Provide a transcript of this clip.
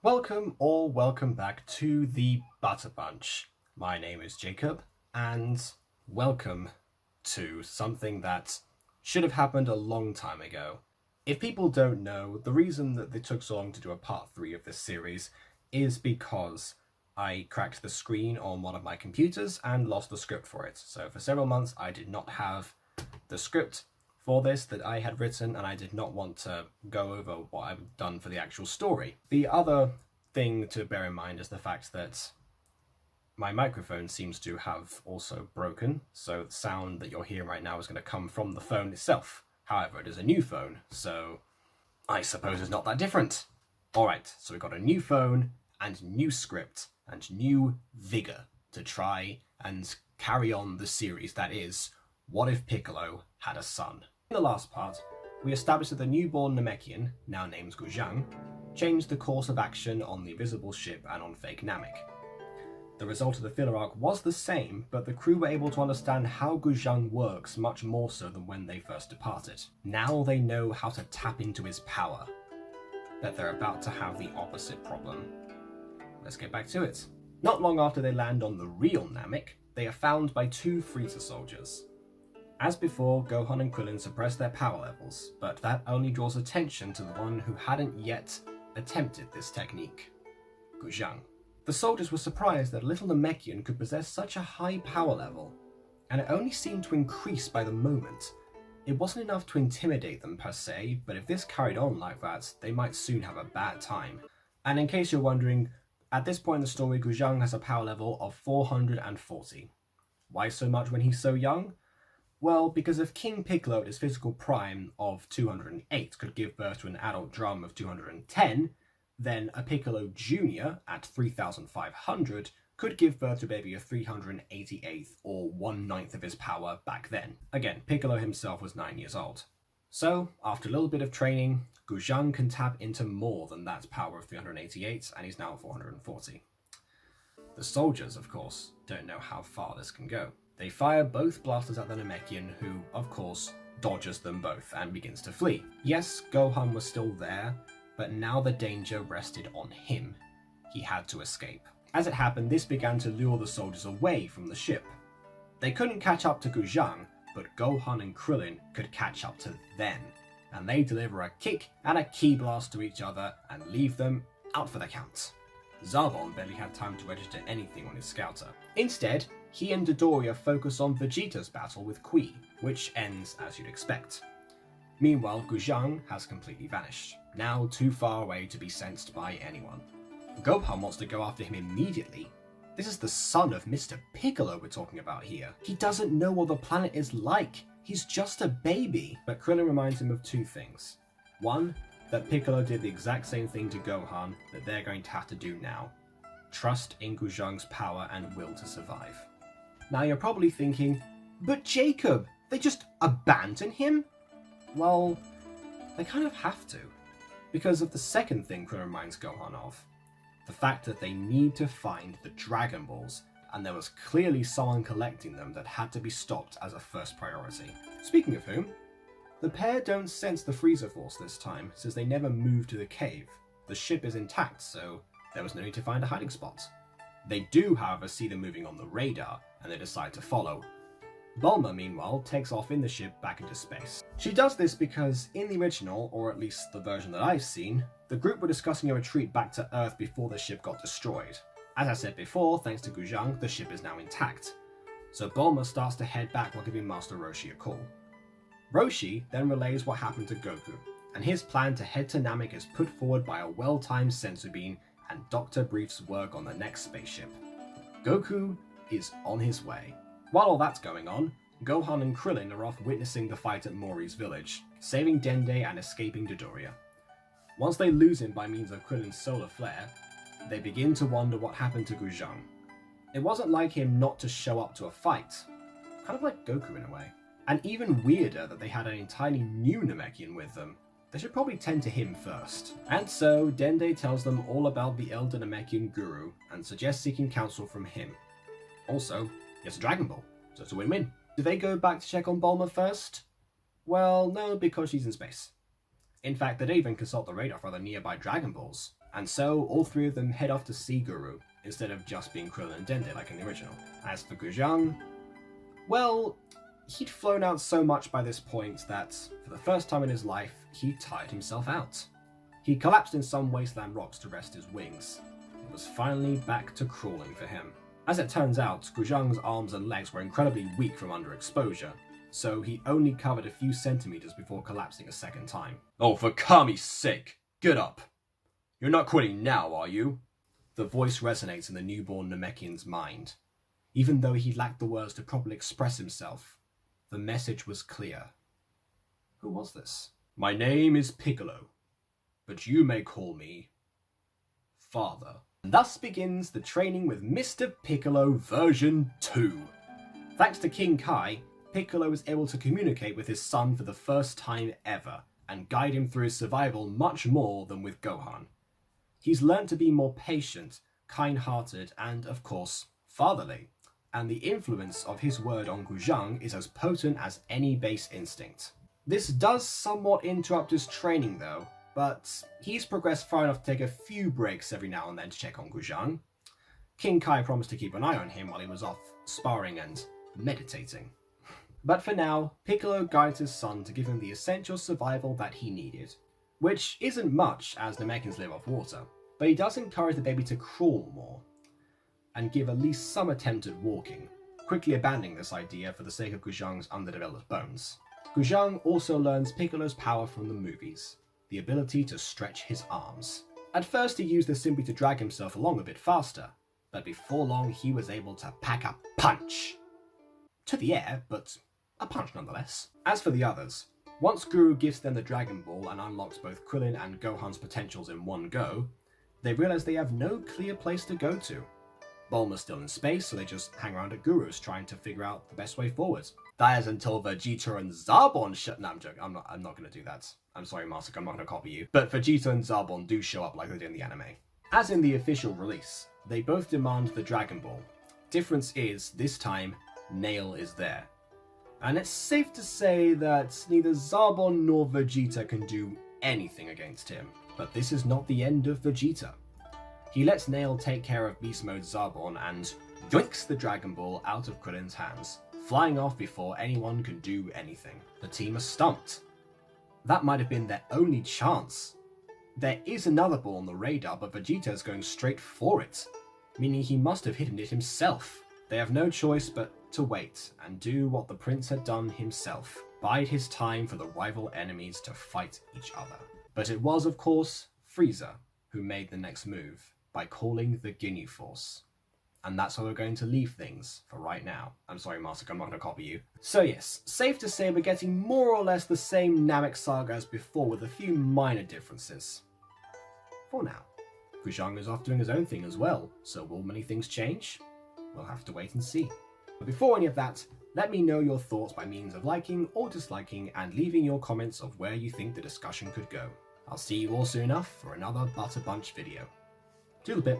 Welcome or welcome back to the Butter Bunch. My name is Jacob, and welcome to something that should have happened a long time ago. If people don't know, the reason that they took so long to do a part 3 of this series is because I cracked the screen on one of my computers and lost the script for it. So for several months I did not have the script for this that I had written, and I did not want to go over what I've done for the actual story. The other thing to bear in mind is the fact that my microphone seems to have also broken, so the sound that you're hearing right now is going to come from the phone itself. However, it is a new phone, so I suppose it's not that different. Alright, so we've got a new phone, and new script, and new vigour to try and carry on the series that is, What If Piccolo Had a Son? In the last part, we established that the newborn Namekian, now named Guzhang, changed the course of action on the invisible ship and on fake Namek. The result of the filler arc was the same, but the crew were able to understand how Guzhang works much more so than when they first departed. Now they know how to tap into his power, but they're about to have the opposite problem. Let's get back to it. Not long after they land on the real Namek, they are found by two Frieza soldiers. As before, Gohan and Krillin suppress their power levels, but that only draws attention to the one who hadn't yet attempted this technique, Guzhang. The soldiers were surprised that little Namekian could possess such a high power level, and it only seemed to increase by the moment. It wasn't enough to intimidate them per se, but if this carried on like that, they might soon have a bad time. And in case you're wondering, at this point in the story, Guzhang has a power level of 440. Why so much when he's so young? Well, because if King Piccolo at his physical prime of 208 could give birth to an adult drum of 210, then a Piccolo Jr. at 3500 could give birth to a baby of 388th or 1/9 of his power back then. Again, Piccolo himself was 9 years old. So, after a little bit of training, Guzhang can tap into more than that power of 388, and he's now 440. The soldiers, of course, don't know how far this can go. They fire both blasters at the Namekian, who, of course, dodges them both and begins to flee. Yes, Gohan was still there, but now the danger rested on him. He had to escape. As it happened, this began to lure the soldiers away from the ship. They couldn't catch up to Guzhang, but Gohan and Krillin could catch up to them, and they deliver a kick and a ki blast to each other and leave them out for the count. Zarbon barely had time to register anything on his scouter. Instead, he and Dodoria focus on Vegeta's battle with Qui, which ends as you'd expect. Meanwhile, Guzhang has completely vanished, now too far away to be sensed by anyone. Gohan wants to go after him immediately. This is the son of Mr. Piccolo we're talking about here. He doesn't know what the planet is like. He's just a baby. But Krillin reminds him of two things. One, that Piccolo did the exact same thing to Gohan that they're going to have to do now. Trust in Guzhang's power and will to survive. Now you're probably thinking, but Jacob, they just abandon him? Well, they kind of have to, because of the second thing Krillin reminds Gohan of. The fact that they need to find the Dragon Balls, and there was clearly someone collecting them that had to be stopped as a first priority. Speaking of whom, the pair don't sense the Frieza Force this time, since they never moved to the cave. The ship is intact, so there was no need to find a hiding spot. They do, however, see them moving on the radar, and they decide to follow. Bulma, meanwhile, takes off in the ship back into space. She does this because, in the original, or at least the version that I've seen, the group were discussing a retreat back to Earth before the ship got destroyed. As I said before, thanks to Guzhang, the ship is now intact. So Bulma starts to head back while giving Master Roshi a call. Roshi then relays what happened to Goku, and his plan to head to Namek is put forward by a well-timed sensu bean and Dr. Brief's work on the next spaceship. Goku is on his way. While all that's going on, Gohan and Krillin are off witnessing the fight at Mori's village, saving Dende and escaping Dodoria. Once they lose him by means of Krillin's solar flare, they begin to wonder what happened to Guzhang. It wasn't like him not to show up to a fight, kind of like Goku in a way. And even weirder that they had an entirely new Namekian with them. They should probably tend to him first. And so, Dende tells them all about the Elder Namekian Guru and suggests seeking counsel from him. Also, he has a Dragon Ball, so it's a win-win. Do they go back to check on Bulma first? Well, no, because she's in space. In fact, they don't even consult the radar for the nearby Dragon Balls. And so all three of them head off to see Guru, instead of just being Krillin and Dende like in the original. As for Guzhang, well, he'd flown out so much by this point that, for the first time in his life, he tired himself out. He collapsed in some wasteland rocks to rest his wings. It was finally back to crawling for him. As it turns out, Guzhang's arms and legs were incredibly weak from underexposure, so he only covered a few centimeters before collapsing a second time. Oh, for Kami's sake, get up! You're not quitting now, are you? The voice resonates in the newborn Namekian's mind. Even though he lacked the words to properly express himself, the message was clear. Who was this? My name is Piccolo, but you may call me Father. And thus begins the training with Mr. Piccolo version 2. Thanks to King Kai, Piccolo is able to communicate with his son for the first time ever, and guide him through his survival much more than with Gohan. He's learned to be more patient, kind-hearted, and, of course, fatherly, and the influence of his word on Guzhang is as potent as any base instinct. This does somewhat interrupt his training though, but he's progressed far enough to take a few breaks every now and then to check on Guzhang. King Kai promised to keep an eye on him while he was off sparring and meditating. But for now, Piccolo guides his son to give him the essential survival that he needed, which isn't much as Namekians live off water, but he does encourage the baby to crawl more, and give at least some attempt at walking, quickly abandoning this idea for the sake of Guzhang's underdeveloped bones. Guzhang also learns Piccolo's power from the movies, the ability to stretch his arms. At first he used this simply to drag himself along a bit faster, but before long he was able to pack a punch! To the air, but a punch nonetheless. As for the others, once Guru gives them the Dragon Ball and unlocks both Krillin and Gohan's potentials in one go, they realize they have no clear place to go to. Bulma's still in space, so they just hang around at Guru's trying to figure out the best way forward. That is until Vegeta and Zarbon No, I'm joking. I'm not going to do that. I'm sorry, Master, I'm not going to copy you. But Vegeta and Zarbon do show up like they did in the anime. As in the official release, they both demand the Dragon Ball. Difference is, this time, Nail is there. And it's safe to say that neither Zarbon nor Vegeta can do anything against him. But this is not the end of Vegeta. He lets Nail take care of Beast Mode Zarbon and yoinks the Dragon Ball out of Krillin's hands, flying off before anyone can do anything. The team are stumped. That might have been their only chance. There is another ball on the radar, but Vegeta is going straight for it, meaning he must have hidden it himself. They have no choice but to wait and do what the prince had done himself, bide his time for the rival enemies to fight each other. But it was, of course, Frieza who made the next move by calling the Ginyu Force. And that's where we're going to leave things for right now. I'm sorry, Master, I'm not going to copy you. So yes, safe to say we're getting more or less the same Namek saga as before with a few minor differences. For now. Guzhang is off doing his own thing as well, so will many things change? We'll have to wait and see. But before any of that, let me know your thoughts by means of liking or disliking and leaving your comments of where you think the discussion could go. I'll see you all soon enough for another Butter Bunch video. Toodle bit.